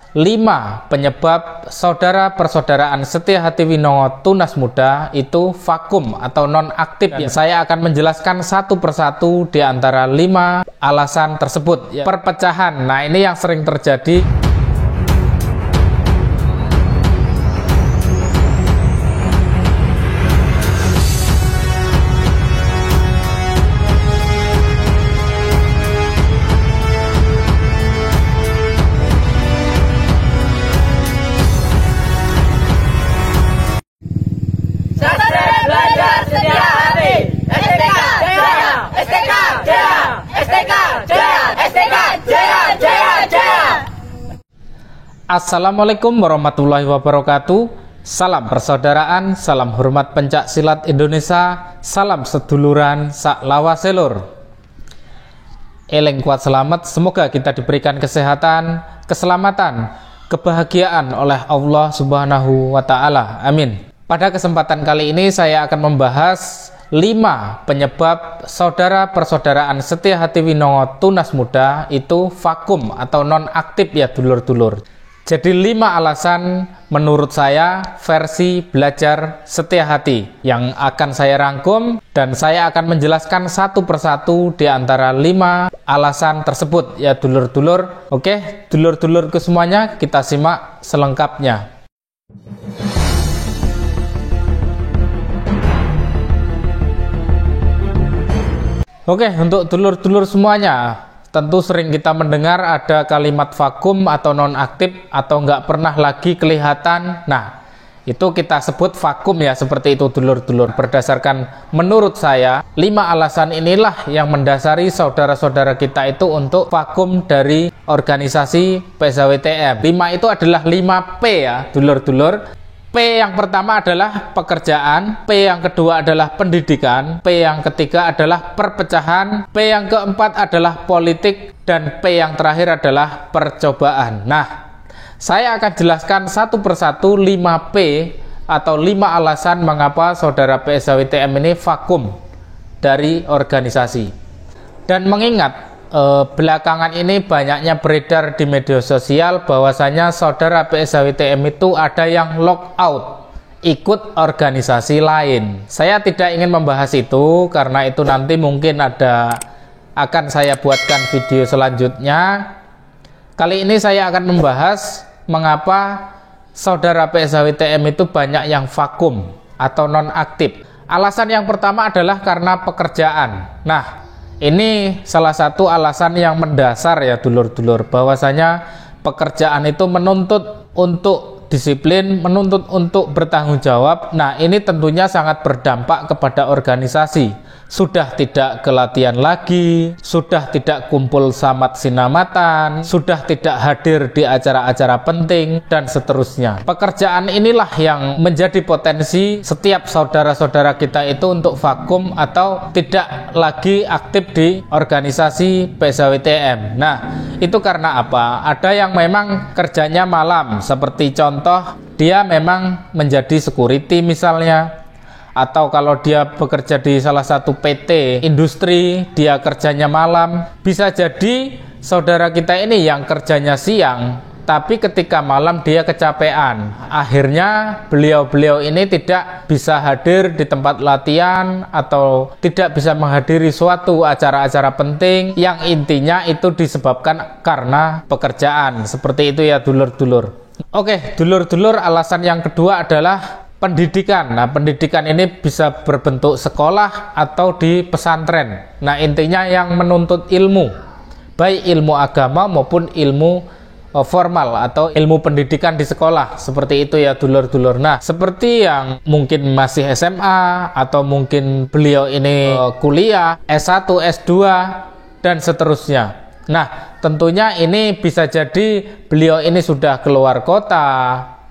5 penyebab saudara persaudaraan Setia Hati Winongo Tunas Muda itu vakum atau nonaktif. Saya akan menjelaskan satu persatu di antara 5 alasan tersebut. Perpecahan, nah ini yang sering terjadi. Assalamualaikum warahmatullahi wabarakatuh. Salam persaudaraan, salam hormat pencak silat Indonesia, salam seduluran sak lawaselur. Eleng kuat selamat, semoga kita diberikan kesehatan, keselamatan, kebahagiaan oleh Allah Subhanahu wa Ta'ala. Amin. Pada kesempatan kali ini saya akan membahas 5 penyebab saudara persaudaraan Setia Hati Winongo Tunas Muda itu vakum atau nonaktif ya dulur-dulur. Jadi 5 alasan menurut saya versi belajar Setia Hati yang akan saya rangkum dan saya akan menjelaskan satu persatu di antara 5 alasan tersebut ya dulur-dulur. Oke, dulur-dulurku semuanya, kita simak selengkapnya. Oke, untuk dulur-dulur semuanya, tentu sering kita mendengar ada kalimat vakum atau nonaktif atau nggak pernah lagi kelihatan. Nah, itu kita sebut vakum ya, seperti itu dulur-dulur. Berdasarkan menurut saya, 5 alasan inilah yang mendasari saudara-saudara kita itu untuk vakum dari organisasi PSHWTM. 5 itu adalah 5P ya dulur-dulur. P yang pertama adalah pekerjaan, P yang kedua adalah pendidikan, P yang ketiga adalah perpecahan, P yang keempat adalah politik, dan P yang terakhir adalah percobaan. Nah, saya akan jelaskan satu persatu 5P atau 5 alasan mengapa saudara PSHWTM ini vakum dari organisasi. Dan mengingat belakangan ini banyaknya beredar di media sosial bahwasanya saudara PSHWTM itu ada yang lock out, ikut organisasi lain. Saya tidak ingin membahas itu karena itu nanti mungkin akan saya buatkan video selanjutnya. Kali ini saya akan membahas mengapa saudara PSHWTM itu banyak yang vakum atau nonaktif. Alasan yang pertama adalah karena pekerjaan. Nah, ini salah satu alasan yang mendasar ya dulur-dulur, bahwasanya pekerjaan itu menuntut untuk disiplin, menuntut untuk bertanggung jawab. Nah, ini tentunya sangat berdampak kepada organisasi. Sudah tidak kelatihan lagi, sudah tidak kumpul samat sinamatan, sudah tidak hadir di acara-acara penting, dan seterusnya. Pekerjaan inilah yang menjadi potensi setiap saudara-saudara kita itu untuk vakum atau tidak lagi aktif di organisasi PSHWTM. Nah, itu karena apa? Ada yang memang kerjanya malam, seperti contoh dia memang menjadi security misalnya, atau kalau dia bekerja di salah satu PT industri, dia kerjanya malam. Bisa jadi saudara kita ini yang kerjanya siang, tapi ketika malam dia kecapean. Akhirnya beliau-beliau ini tidak bisa hadir di tempat latihan atau tidak bisa menghadiri suatu acara-acara penting yang intinya itu disebabkan karena pekerjaan. Seperti itu ya dulur-dulur. Oke, dulur-dulur, alasan yang kedua adalah pendidikan. Nah, pendidikan ini bisa berbentuk sekolah atau di pesantren. Nah, intinya yang menuntut ilmu, baik ilmu agama maupun ilmu formal atau ilmu pendidikan di sekolah. Seperti itu ya dulur-dulur. Nah, seperti yang mungkin masih SMA atau mungkin beliau ini kuliah S1, S2 dan seterusnya. Nah, tentunya ini bisa jadi beliau ini sudah keluar kota,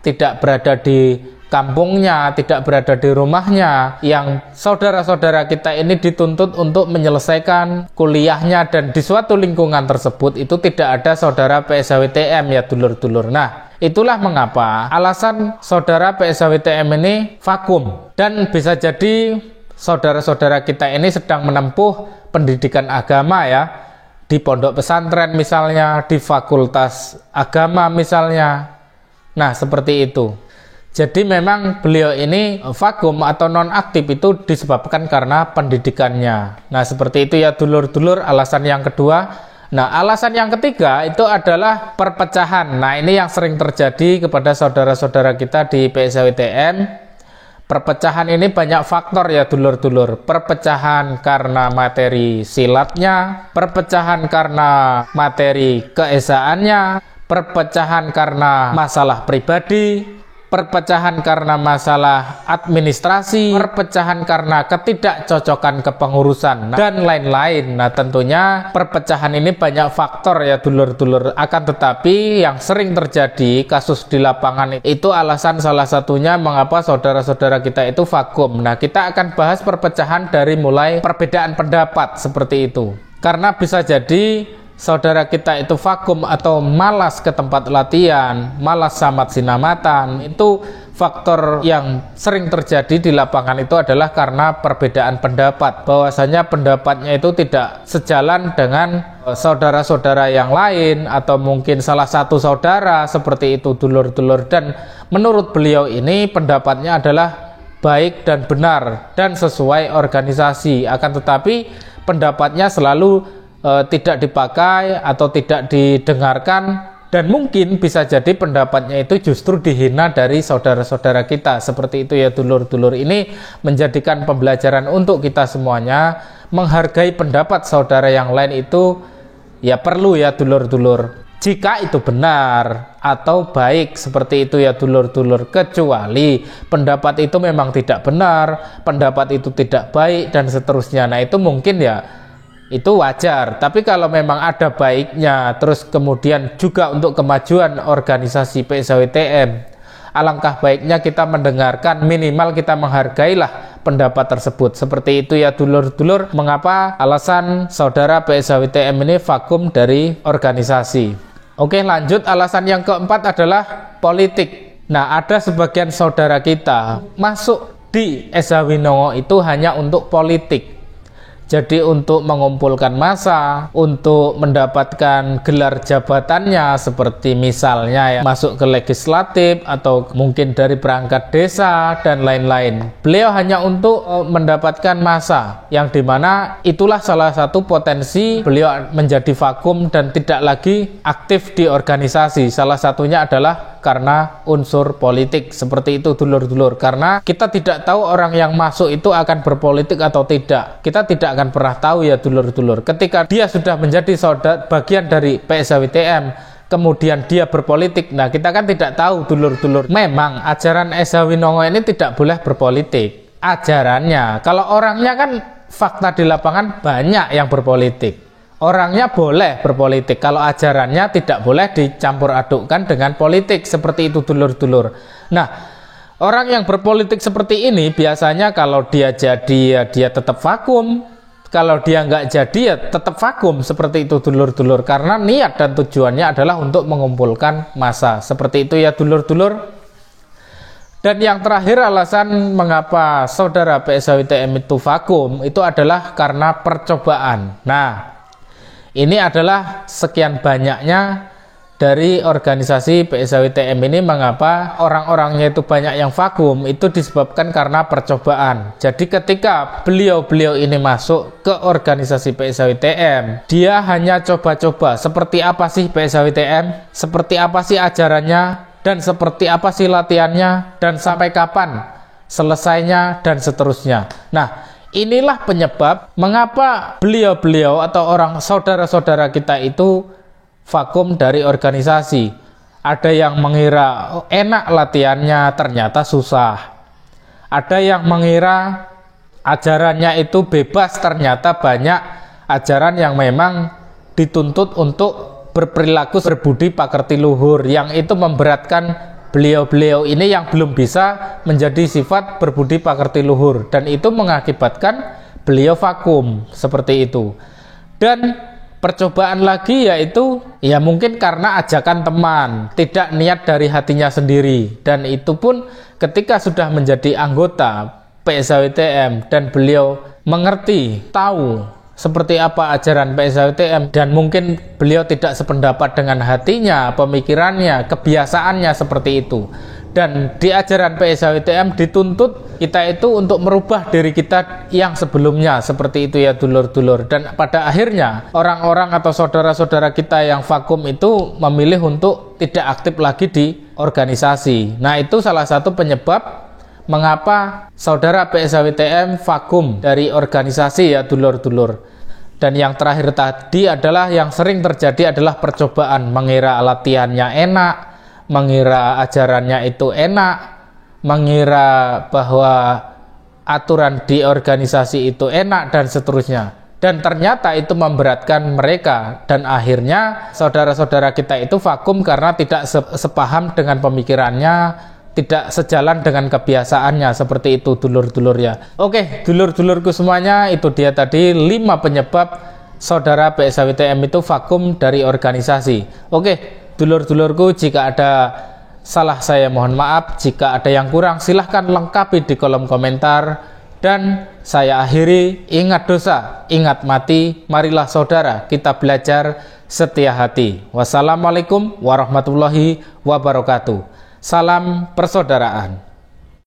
tidak berada di kampungnya, tidak berada di rumahnya, yang saudara-saudara kita ini dituntut untuk menyelesaikan kuliahnya, dan di suatu lingkungan tersebut itu tidak ada saudara PSHWTM ya dulur-dulur. Nah, itulah mengapa alasan saudara PSHWTM ini vakum, dan bisa jadi saudara-saudara kita ini sedang menempuh pendidikan agama ya, di pondok pesantren misalnya, di fakultas agama misalnya. Nah, seperti itu. Jadi memang beliau ini vakum atau nonaktif itu disebabkan karena pendidikannya. Nah, seperti itu ya dulur-dulur, alasan yang kedua. Nah, alasan yang ketiga itu adalah perpecahan. Nah, ini yang sering terjadi kepada saudara-saudara kita di PSAWTM. Perpecahan ini banyak faktor ya dulur-dulur. Perpecahan karena materi silatnya, perpecahan karena materi keesaannya, perpecahan karena masalah pribadi, perpecahan karena masalah administrasi, perpecahan karena ketidakcocokan kepengurusan, dan lain-lain. Nah, tentunya perpecahan ini banyak faktor ya dulur-dulur. Akan tetapi yang sering terjadi kasus di lapangan itu alasan salah satunya mengapa saudara-saudara kita itu vakum. Nah, kita akan bahas perpecahan dari mulai perbedaan pendapat seperti itu. Karena bisa jadi saudara kita itu vakum atau malas ke tempat latihan, malas samat sinamatan. Itu faktor yang sering terjadi di lapangan itu adalah karena perbedaan pendapat, bahwasanya pendapatnya itu tidak sejalan dengan saudara-saudara yang lain, atau mungkin salah satu saudara seperti itu dulur-dulur. Dan menurut beliau ini pendapatnya adalah baik dan benar dan sesuai organisasi, akan tetapi pendapatnya selalu tidak dipakai atau tidak didengarkan, dan mungkin bisa jadi pendapatnya itu justru dihina dari saudara-saudara kita. Seperti itu ya dulur-dulur. Ini menjadikan pembelajaran untuk kita semuanya. Menghargai pendapat saudara yang lain itu ya perlu ya dulur-dulur, jika itu benar atau baik. Seperti itu ya dulur-dulur. Kecuali pendapat itu memang tidak benar, pendapat itu tidak baik, dan seterusnya. Nah, itu mungkin ya itu wajar. Tapi kalau memang ada baiknya, terus kemudian juga untuk kemajuan organisasi PSAWTM, alangkah baiknya kita mendengarkan, minimal kita menghargailah pendapat tersebut. Seperti itu ya dulur-dulur, mengapa alasan saudara PSAWTM ini vakum dari organisasi. Oke, lanjut. Alasan yang keempat adalah politik. Nah, ada sebagian saudara kita masuk di Esa Winongo itu hanya untuk politik. Jadi untuk mengumpulkan massa, untuk mendapatkan gelar jabatannya, seperti misalnya ya masuk ke legislatif atau mungkin dari perangkat desa dan lain-lain. Beliau hanya untuk mendapatkan massa, yang dimana itulah salah satu potensi beliau menjadi vakum dan tidak lagi aktif di organisasi. Salah satunya adalah karena unsur politik. Seperti itu dulur-dulur. Karena kita tidak tahu orang yang masuk itu akan berpolitik atau tidak. Kita tidak akan pernah tahu ya dulur-dulur. Ketika dia sudah menjadi bagian dari PSAWTM, kemudian dia berpolitik, nah kita kan tidak tahu dulur-dulur. Memang ajaran Esa Winongo ini tidak boleh berpolitik ajarannya. Kalau orangnya kan fakta di lapangan banyak yang berpolitik. Orangnya boleh berpolitik, kalau ajarannya tidak boleh dicampur adukkan dengan politik. Seperti itu dulur-dulur. Nah, orang yang berpolitik seperti ini biasanya kalau dia jadi ya dia tetap vakum, kalau dia nggak jadi ya tetap vakum. Seperti itu dulur-dulur, karena niat dan tujuannya adalah untuk mengumpulkan massa. Seperti itu ya dulur-dulur. Dan yang terakhir, alasan mengapa saudara PSAWTM itu vakum itu adalah karena percobaan. Nah, ini adalah sekian banyaknya dari organisasi PSAWTM ini mengapa orang-orangnya itu banyak yang vakum, itu disebabkan karena percobaan. Jadi ketika beliau-beliau ini masuk ke organisasi PSAWTM, dia hanya coba-coba seperti apa sih PSAWTM, seperti apa sih ajarannya, dan seperti apa sih latihannya, dan sampai kapan selesainya, dan seterusnya. Nah, inilah penyebab mengapa beliau-beliau atau orang saudara-saudara kita itu vakum dari organisasi. Ada yang mengira enak latihannya, ternyata susah. Ada yang mengira ajarannya itu bebas, ternyata banyak ajaran yang memang dituntut untuk berperilaku berbudi pakerti luhur, yang itu memberatkan beliau-beliau ini yang belum bisa menjadi sifat berbudi pakerti luhur, dan itu mengakibatkan beliau vakum seperti itu. Dan percobaan lagi yaitu ya mungkin karena ajakan teman, tidak niat dari hatinya sendiri, dan itu pun ketika sudah menjadi anggota PSAWTM dan beliau mengerti, tahu seperti apa ajaran PSAWTM, dan mungkin beliau tidak sependapat dengan hatinya, pemikirannya, kebiasaannya seperti itu. Dan di ajaran PSAWTM dituntut kita itu untuk merubah diri kita yang sebelumnya, seperti itu ya dulur-dulur. Dan pada akhirnya orang-orang atau saudara-saudara kita yang vakum itu memilih untuk tidak aktif lagi di organisasi. Nah, itu salah satu penyebab mengapa saudara PSAWTM vakum dari organisasi ya dulur-dulur. Dan yang terakhir tadi adalah yang sering terjadi adalah percobaan, mengira latihannya enak, mengira ajarannya itu enak, mengira bahwa aturan di organisasi itu enak, dan seterusnya. Dan ternyata itu memberatkan mereka, dan akhirnya saudara-saudara kita itu vakum karena tidak sepaham dengan pemikirannya, tidak sejalan dengan kebiasaannya, seperti itu dulur-dulur ya. Oke, dulur-dulurku semuanya, itu dia tadi 5 penyebab saudara PSAWTM itu vakum dari organisasi. Oke, dulur-dulurku, jika ada salah saya mohon maaf, jika ada yang kurang silahkan lengkapi di kolom komentar. Dan saya akhiri, ingat dosa, ingat mati, marilah saudara kita belajar setia hati. Wassalamualaikum warahmatullahi wabarakatuh. Salam persaudaraan.